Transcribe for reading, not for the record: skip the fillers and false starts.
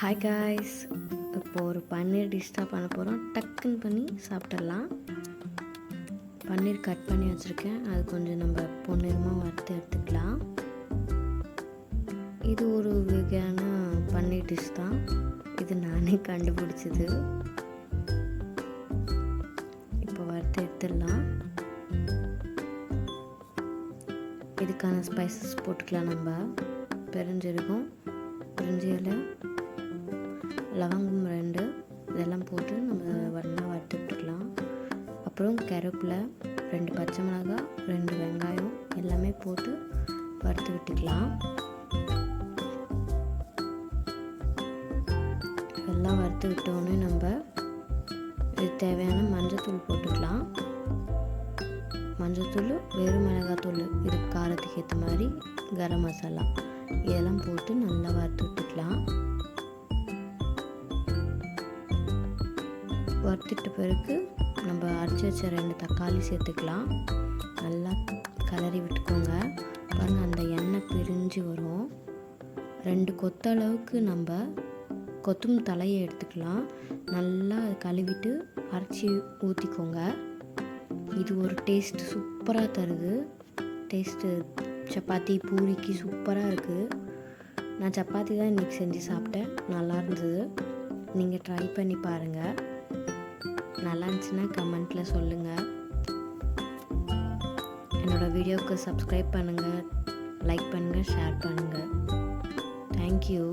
Hi guys, இப்போ ஒரு பன்னீர் dish தான் பண்ண போகிறோம். டக்குன்னு பண்ணி சாப்பிட்றலாம். பன்னீர் கட் பண்ணி வச்சுருக்கேன். அது கொஞ்சம் நம்ம பொன்னிறமாக வறுத்து எடுத்துக்கலாம். இது ஒரு வகையான பன்னீர் டிஷ் தான். இது நானே கண்டுபிடிச்சது. இப்போ வறுத்து எடுத்துடலாம். இதுக்கான ஸ்பைசஸ் போட்டுக்கலாம். நம்ம பெருஞ்சீரகம், பிரிஞ்சி இலை, லவங்கம் 2 இதெல்லாம் போட்டு நம்ம நல்லா வறுத்து விட்டுக்கலாம். அப்புறம் கருவேப்பிலை, 2 பச்சை மிளகாய், 2 வெங்காயம் எல்லாமே போட்டு வறுத்து விட்டுக்கலாம். எல்லாம் வறுத்து விட்டோடனே நம்ம இது தேவையான மஞ்சத்தூள் போட்டுக்கலாம். மஞ்சத்தூள், வெறும் மிளகாத்தூள், இது காரத்துக்கு ஏற்ற மாதிரி, கரம் மசாலா இதெல்லாம் போட்டு நல்லா வறுத்து விட்டுக்கலாம். வறுத்துட்ட பிறகு நம்ம அரைச்சி வச்ச 2 தக்காளி சேர்த்துக்கலாம். நல்லா கிளறி விட்டுக்கோங்க. பாருங்கள், அந்த எண்ணெய் பிரிஞ்சு வரும். 2 கொத்தளவுக்கு நம்ம கொத்தமல்லி தலையை எடுத்துக்கலாம். நல்லா கழுவிட்டு அரைச்சி ஊற்றிக்கோங்க. இது ஒரு டேஸ்ட் சூப்பராக தருது. டேஸ்ட்டு சப்பாத்தி, பூரிக்கு சூப்பராக இருக்குது. நான் சப்பாத்தி தான் இன்றைக்கி செஞ்சு சாப்பிட்டேன். நல்லா இருந்தது. நீங்கள் ட்ரை பண்ணி பாருங்கள். நல்லா இருந்துச்சுன்னா கமெண்ட்டில் சொல்லுங்கள். என்னோடய வீடியோவுக்கு சப்ஸ்கிரைப் பண்ணுங்கள், லைக் பண்ணுங்கள், ஷேர் பண்ணுங்கள். தேங்க்யூ.